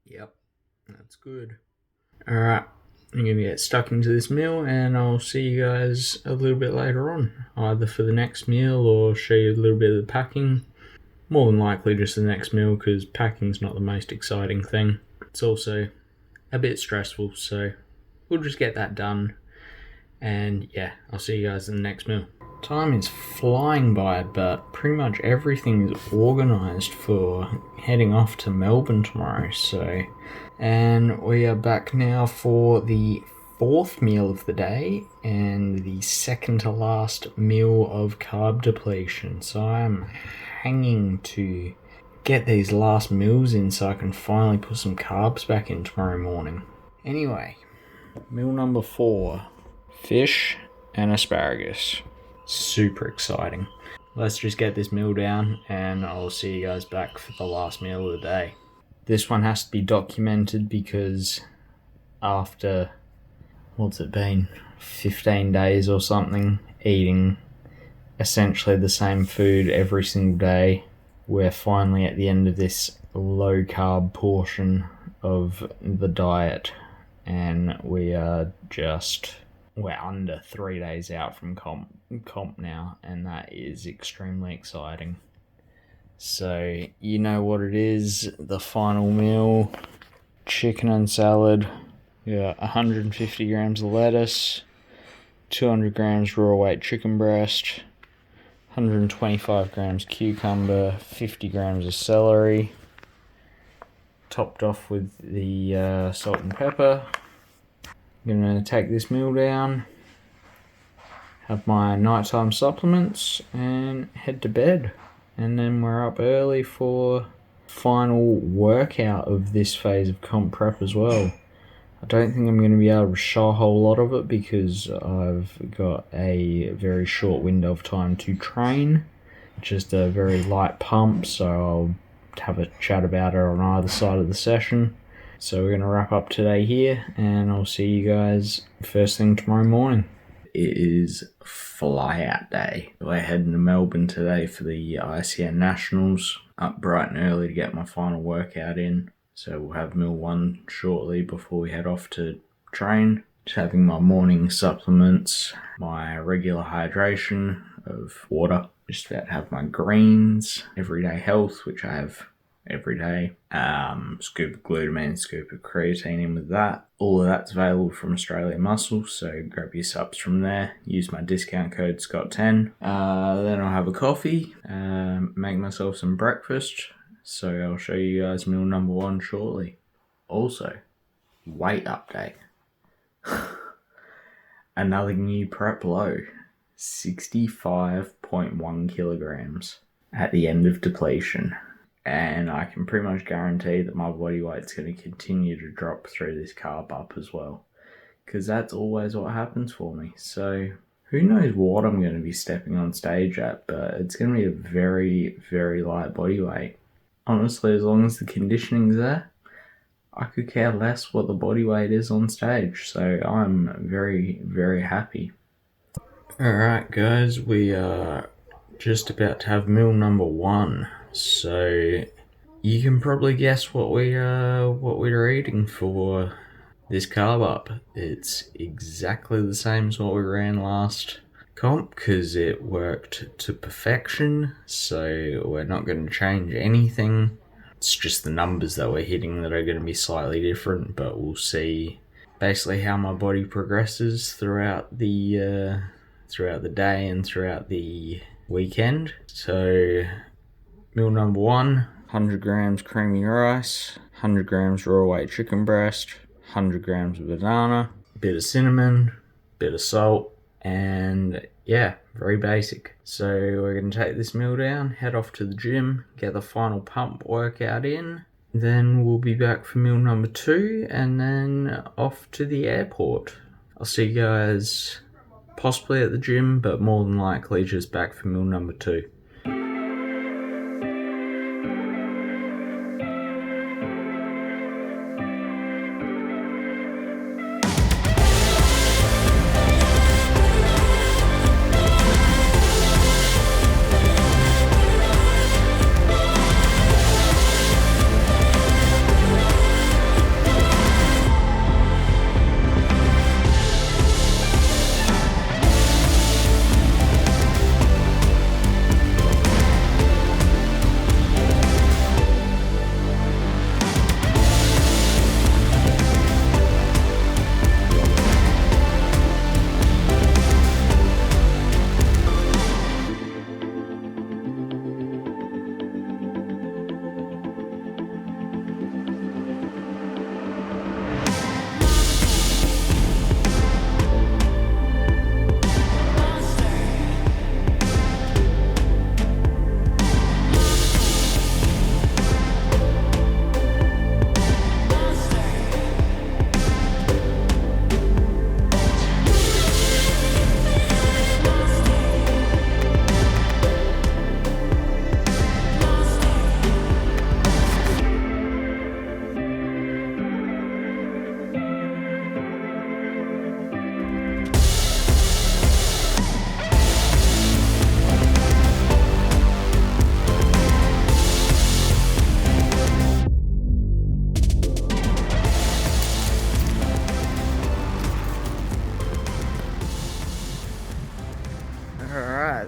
Yep, that's good. Alright, I'm gonna get stuck into this meal and I'll see you guys a little bit later on, either for the next meal or show you a little bit of the packing. More than likely just the next meal, because packing's not the most exciting thing. It's also a bit stressful, so we'll just get that done. And yeah, I'll see you guys in the next meal. Time is flying by, but pretty much everything is organised for heading off to Melbourne tomorrow. And we are back now for the 4th meal of the day and the second to last meal of carb depletion. So I'm hanging to get these last meals in so I can finally put some carbs back in tomorrow morning. Anyway, meal number 4, fish and asparagus. Super exciting. Let's just get this meal down and I'll see you guys back for the last meal of the day. This one has to be documented because after, what's it been, 15 days or something, eating essentially the same food every single day, we're finally at the end of this low carb portion of the diet, and we're under 3 days out from comp now, and that is extremely exciting. So you know what it is, the final meal, chicken and salad. Yeah, 150 grams of lettuce, 200 grams raw weight chicken breast, 125 grams cucumber, 50 grams of celery, topped off with the salt and pepper. I'm going to take this meal down, have my nighttime supplements, and head to bed. And then we're up early for final workout of this phase of comp prep as well. I don't think I'm going to be able to show a whole lot of it because I've got a very short window of time to train. Just a very light pump, so I'll have a chat about it on either side of the session. So we're going to wrap up today here, and I'll see you guys first thing tomorrow morning. It is fly out day. We're heading to Melbourne today for the ICN Nationals. Up bright and early to get my final workout in. So we'll have meal 1 shortly before we head off to train. Just having my morning supplements, my regular hydration of water. Just about to have my greens, everyday health, which I have every day. Scoop of glutamine, scoop of creatine in with that. All of that's available from Australian Muscle, so grab your subs from there. Use my discount code SCOTT10. Then I'll have a coffee, make myself some breakfast. So I'll show you guys meal number 1 shortly. Also, weight update. Another new prep low, 65.1 kilograms at the end of depletion. And I can pretty much guarantee that my body weight's going to continue to drop through this carb up as well, because that's always what happens for me. So who knows what I'm going to be stepping on stage at, but it's going to be a very, very light body weight. Honestly, as long as the conditioning's there, I could care less what the body weight is on stage. So I'm very, very happy. Alright guys, we are just about to have meal number 1. So you can probably guess what we're eating for this carb up. It's exactly the same as what we ran last comp, because it worked to perfection, so we're not going to change anything. It's just the numbers that we're hitting that are going to be slightly different, but we'll see basically how my body progresses throughout the day and throughout the weekend. So meal number 1, 100 grams creamy rice, 100 grams raw weight chicken breast, 100 grams of banana, a bit of cinnamon, bit of salt, and yeah, very basic. So we're going to take this meal down, head off to the gym, get the final pump workout in, then we'll be back for meal number 2, and then off to the airport. I'll see you guys possibly at the gym, but more than likely just back for meal number 2.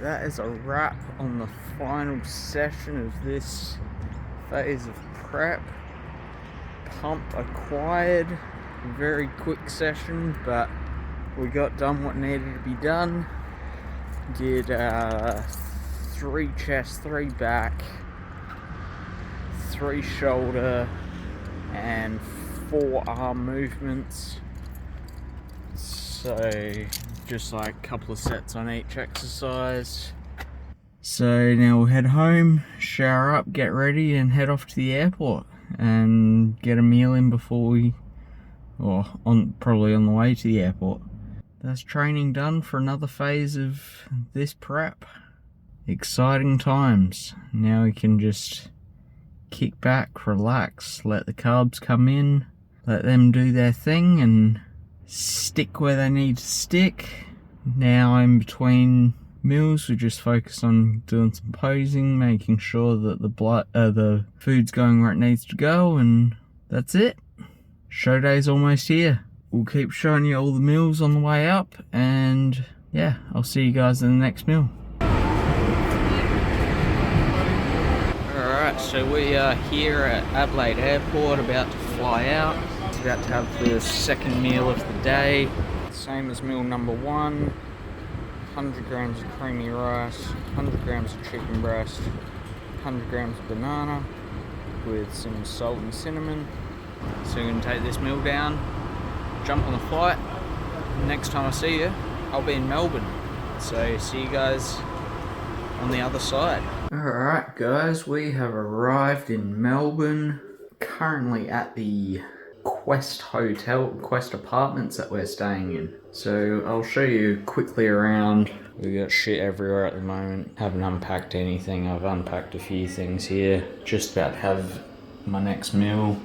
That is a wrap on the final session of this phase of prep. Pump acquired, very quick session, but we got done what needed to be done. Did 3 chest, 3 back, 3 shoulder, and 4 arm movements. So just like a couple of sets on each exercise. So now we'll head home, shower up, get ready, and head off to the airport and get a meal in before we, or probably on the way to the airport. That's training done for another phase of this prep. Exciting times. Now we can just kick back, relax, let the carbs come in, let them do their thing and stick where they need to stick. Now in between meals we just focus on doing some posing, making sure that the food's going where it needs to go, and that's it. Show day's almost here. We'll keep showing you all the meals on the way up, and yeah, I'll see you guys in the next meal. Alright, Alright, so we are here at Adelaide Airport about to fly out. It's about to have the second meal of the day. Same as meal number 1. 100 grams of creamy rice, 100 grams of chicken breast, 100 grams of banana with some salt and cinnamon. So we're going to take this meal down, jump on the flight. Next time I see you, I'll be in Melbourne. So see you guys on the other side. Alright guys, we have arrived in Melbourne. Currently at the Quest Apartments that we're staying in. So I'll show you quickly around. We've got shit everywhere at the moment. Haven't unpacked anything. I've unpacked a few things here. Just about to have my next meal.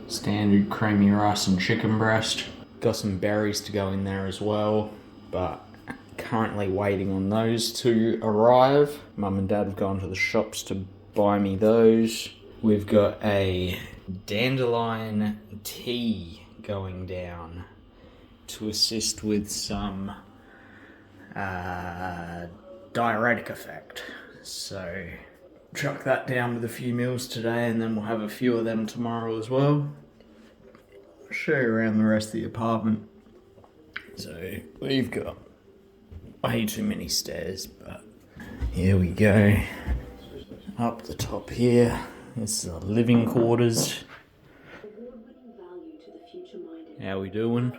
Standard creamy rice and chicken breast. Got some berries to go in there as well, but currently waiting on those to arrive. Mum and Dad have gone to the shops to buy me those. We've got a dandelion tea going down to assist with some diuretic effect. So chuck that down with a few meals today, and then we'll have a few of them tomorrow as well. Show you around the rest of the apartment. So we've got way too many stairs, but here we go. Up the top here, this is the living quarters. How we doing?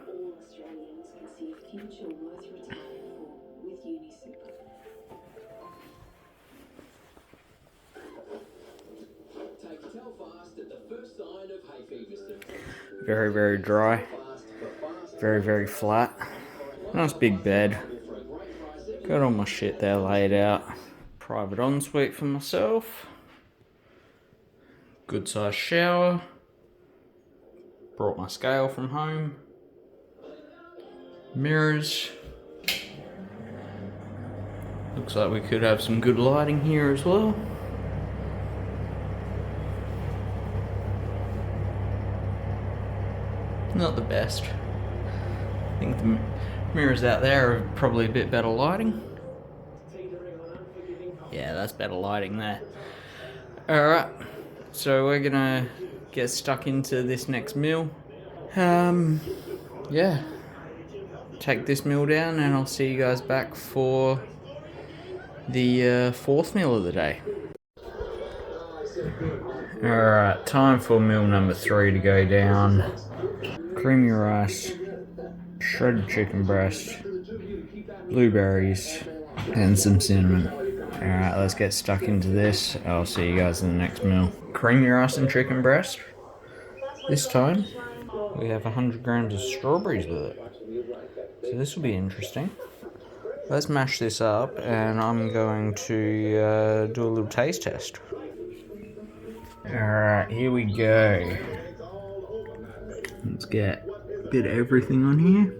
Very, very dry. Very, very flat. Nice big bed. Got all my shit there laid out. Private ensuite for myself. Good sized shower. Brought my scale from home. Mirrors. Looks like we could have some good lighting here as well. Not the best. I think the mirrors out there are probably a bit better lighting. Yeah, that's better lighting there. Alright, so we're gonna get stuck into this next meal. Yeah. Take this meal down and I'll see you guys back for the fourth meal of the day. Alright, time for meal number 3 to go down. Creamy rice, shredded chicken breast, blueberries, and some cinnamon. Alright, let's get stuck into this. I'll see you guys in the next meal. Creamy rice and chicken breast. This time, we have 100 grams of strawberries with it. So this will be interesting. Let's mash this up and I'm going to do a little taste test. Alright, here we go. Let's get a bit of everything on here.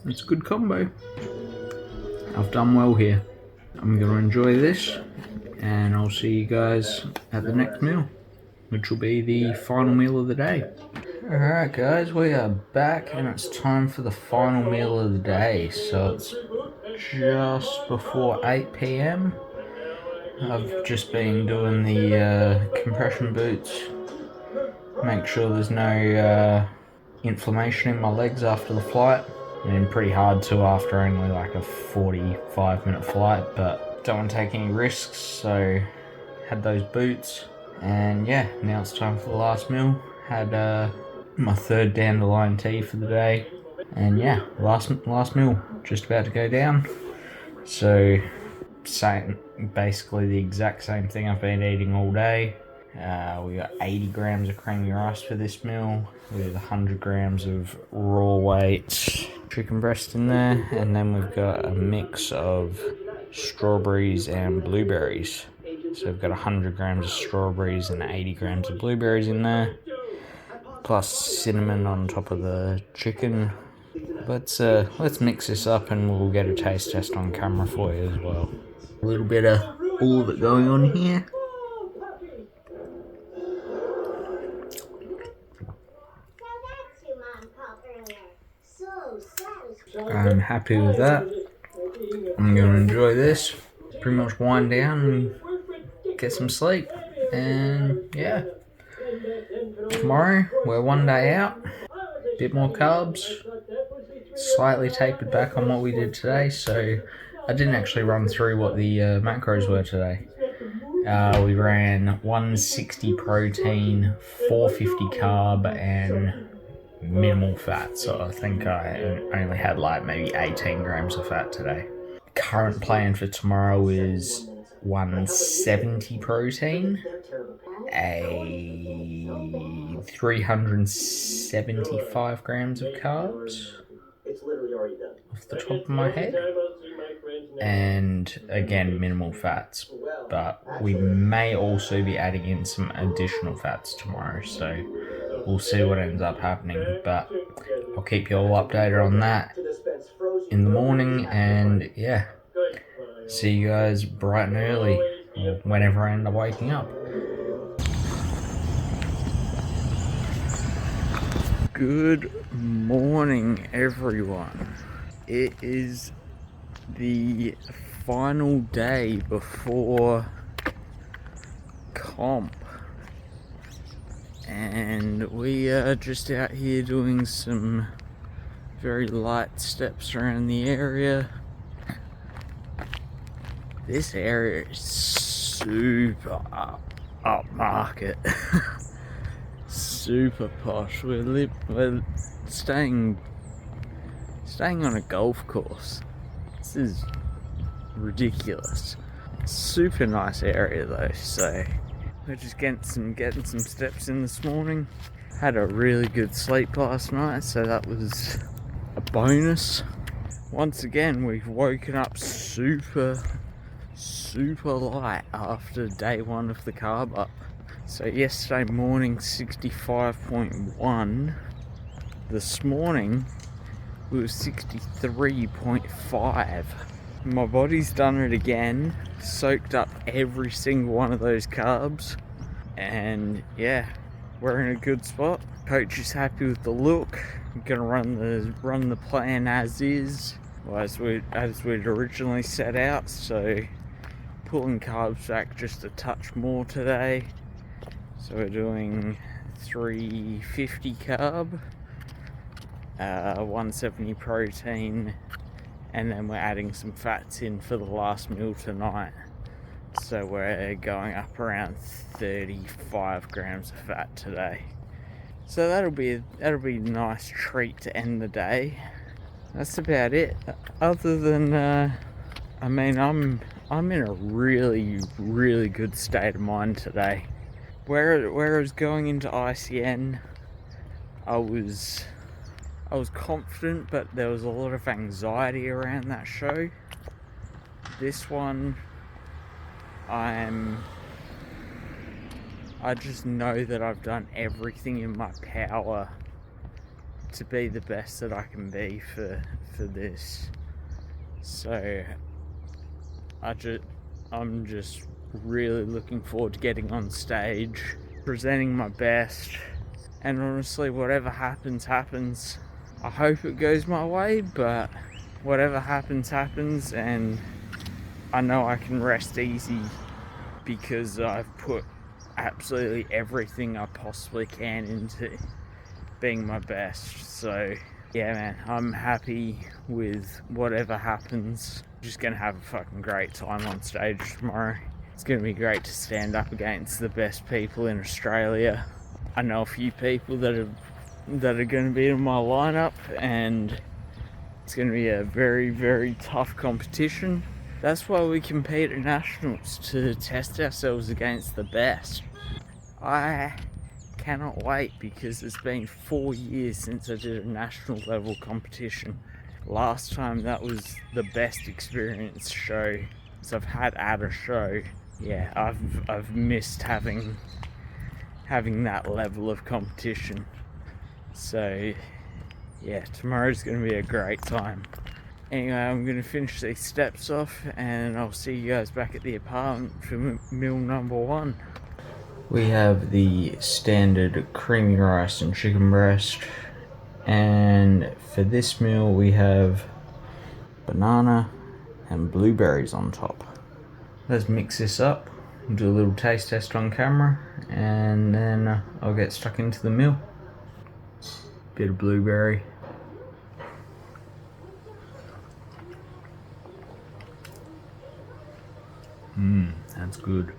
It's a good combo. I've done well here. I'm going to enjoy this and I'll see you guys at the next meal, which will be the final meal of the day. Alright guys, we are back and it's time for the final meal of the day. So it's just before 8 PM. I've just been doing the compression boots. Make sure there's no inflammation in my legs after the flight. I mean, pretty hard to after only like a 45-minute flight, but don't want to take any risks, so had those boots. And yeah, now it's time for the last meal. Had my third dandelion tea for the day. And yeah, last meal, just about to go down. So, basically the exact same thing I've been eating all day. We got 80 grams of creamy rice for this meal with 100 grams of raw weight chicken breast in there, and then we've got a mix of strawberries and blueberries. So we've got 100 grams of strawberries and 80 grams of blueberries in there, plus cinnamon on top of the chicken. Let's mix this up and we'll get a taste test on camera for you as well. A little bit of all of it going on here. I'm happy with that. I'm going to enjoy this. pretty much wind down and get some sleep. And yeah, tomorrow we're one day out, bit more carbs, slightly tapered back on what we did today. So I didn't actually run through what the macros were today. We ran 160 protein, 450 carb, and minimal fat. So I think I only had like maybe 18 grams of fat today. Current plan for tomorrow is 170 protein, a 375 grams of carbs off the top of my head, and again minimal fats, but we may also be adding in some additional fats tomorrow, so we'll see what ends up happening, but I'll keep you all updated on that in the morning. And yeah, see you guys bright and early, or whenever I end up waking up. Good morning, everyone. It is the final day before comp, and we are just out here doing some very light steps around the area. This area is super upmarket. Super posh. We're staying on a golf course. This is ridiculous. Super nice area though, so we're just getting some steps in this morning. Had a really good sleep last night, so that was a bonus. Once again, we've woken up super light after day one of the carb up. So yesterday morning 65.1, this morning it was 63.5. My body's done it again, soaked up every single one of those carbs, and yeah, we're in a good spot. Coach is happy with the look. I'm gonna run the plan as is, as we'd originally set out. So pulling carbs back just a touch more today. So we're doing 350 carb, 170 protein, and then we're adding some fats in for the last meal tonight. So we're going up around 35 grams of fat today. So that'll be a nice treat to end the day. That's about it. Other than, I'm in a really good state of mind today. Where I was going into ICN, I was confident, but there was a lot of anxiety around that show. This one, I just know that I've done everything in my power to be the best that I can be for this. So I'm just really looking forward to getting on stage, presenting my best, and honestly, whatever happens. I hope it goes my way, but whatever happens, and I know I can rest easy because I've put absolutely everything I possibly can into being my best. So yeah, man, I'm happy with whatever happens. Just gonna have a fucking great time on stage tomorrow. It's going to be great to stand up against the best people in Australia. I know a few people that are going to be in my lineup, and it's going to be a very tough competition. That's why we compete at nationals, to test ourselves against the best. I cannot wait because it's been 4 years since I did a national level competition. Last time that was the best experience show I've had at a show. Yeah, I've missed having that level of competition. So yeah, tomorrow's gonna be a great time. Anyway, I'm gonna finish these steps off, and I'll see you guys back at the apartment for meal number 1. We have the standard creamy rice and chicken breast, and for this meal we have banana and blueberries on top. let's mix this up, do a little taste test on camera, and then I'll get stuck into the meal. Bit of blueberry. That's good.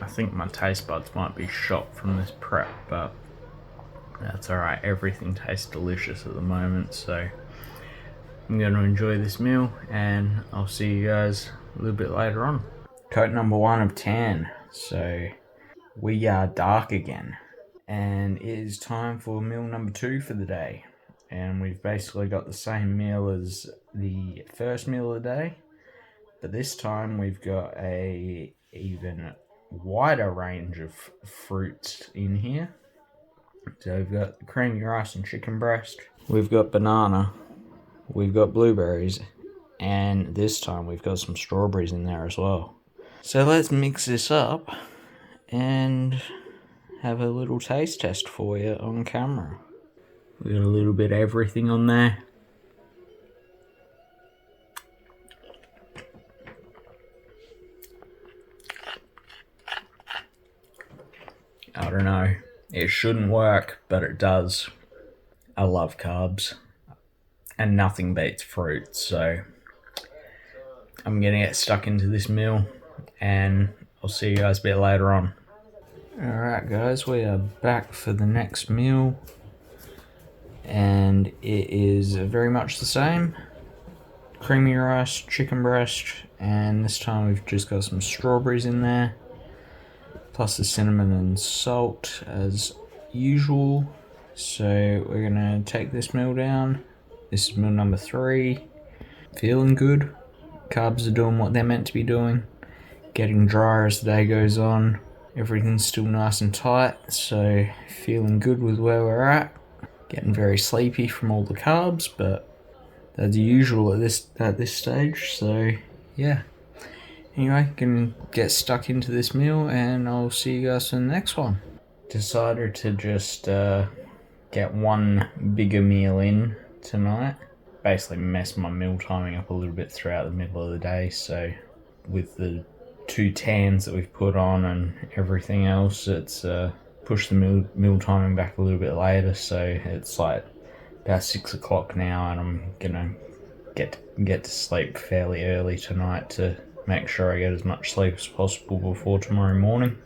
I think my taste buds might be shot from this prep, but that's alright. Everything tastes delicious at the moment, so I'm going to enjoy this meal, and I'll see you guys a little bit later on. Coat number 1 of 10. So we are dark again, and it is time for meal number 2 for the day. And we've basically got the same meal as the first meal of the day, but this time we've got a even wider range of fruits in here. So we've got creamy rice and chicken breast, we've got banana, we've got blueberries, and this time we've got some strawberries in there as well. So let's mix this up and have a little taste test for you on camera. We got a little bit of everything on there. I don't know, it shouldn't work, but it does. I love carbs, and nothing beats fruit, so I'm gonna get stuck into this meal, and I'll see you guys a bit later on. Alright guys, we are back for the next meal, and it is very much the same. Creamy rice, chicken breast, and this time we've just got some strawberries in there, plus the cinnamon and salt as usual. So we're gonna take this meal down. This is meal number 3. Feeling good. Carbs are doing what they're meant to be doing. Getting drier as the day goes on. Everything's still nice and tight, so feeling good with where we're at. Getting very sleepy from all the carbs, but that's usual at this stage, so yeah. Anyway, gonna get stuck into this meal, and I'll see you guys in the next one. Decided to just get one bigger meal in tonight. Basically messed my meal timing up a little bit throughout the middle of the day, so with the 2 tans that we've put on and everything else, it's pushed the meal timing back a little bit later, so it's like about 6 o'clock now, and I'm gonna get to sleep fairly early tonight to make sure I get as much sleep as possible before tomorrow morning.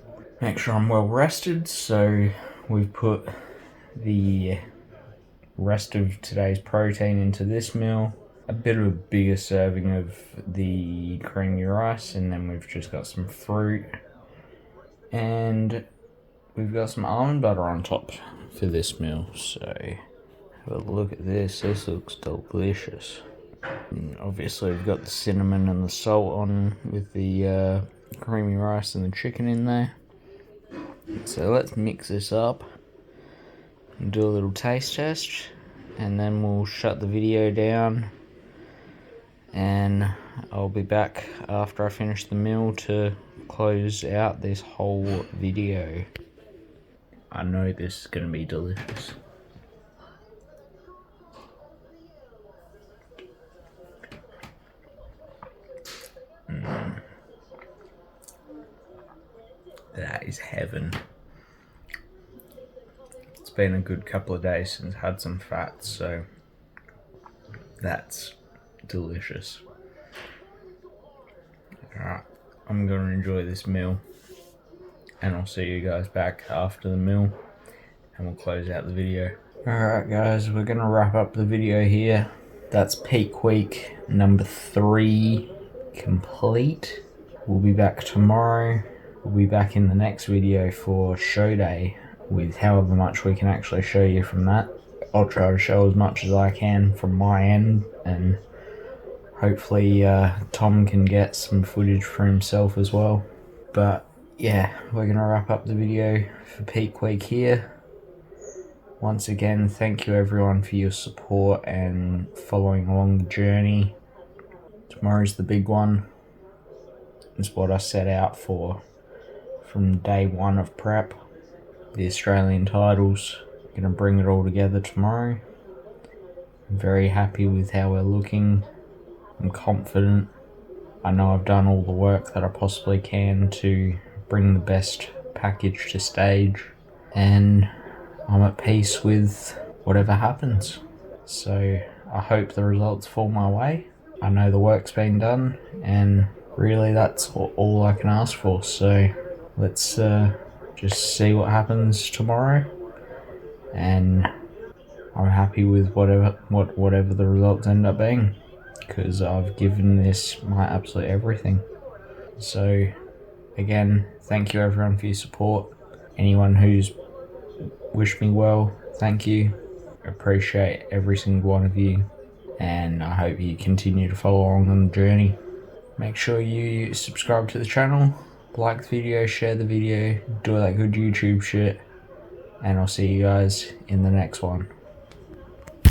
Make sure I'm well rested, so we've put the rest of today's protein into this meal. A bit of a bigger serving of the creamy rice, and then we've just got some fruit, and we've got some almond butter on top for this meal. So have a look at this. This looks delicious. And obviously we've got the cinnamon and the salt on with the creamy rice and the chicken in there. So let's mix this up and do a little taste test, and then we'll shut the video down, and I'll be back after I finish the meal to close out this whole video. I know this is going to be delicious. That is heaven. It's been a good couple of days since I had some fats, so that's delicious. Alright, I'm going to enjoy this meal, and I'll see you guys back after the meal, and we'll close out the video. Alright guys, we're going to wrap up the video here. That's peak week number 3 complete. We'll be back tomorrow. We'll be back in the next video for show day with however much we can actually show you from that. I'll try to show as much as I can from my end, and hopefully Tom can get some footage for himself as well. But yeah, we're going to wrap up the video for peak week here. Once again, thank you everyone for your support and following along the journey. Tomorrow's the big one. It's what I set out for from day 1 of prep. The Australian titles. Gonna bring it all together tomorrow. I'm very happy with how we're looking. I'm confident. I know I've done all the work that I possibly can to bring the best package to stage, and I'm at peace with whatever happens. So I hope the results fall my way. I know the work's been done, and really that's all I can ask for. So let's just see what happens tomorrow, and I'm happy with whatever the results end up being, because I've given this my absolute everything. So again, thank you everyone for your support. Anyone who's wished me well, thank you. Appreciate every single one of you, and I hope you continue to follow along on the journey. Make sure you subscribe to the channel, like the video, share the video, do all that good YouTube shit, and I'll see you guys in the next one.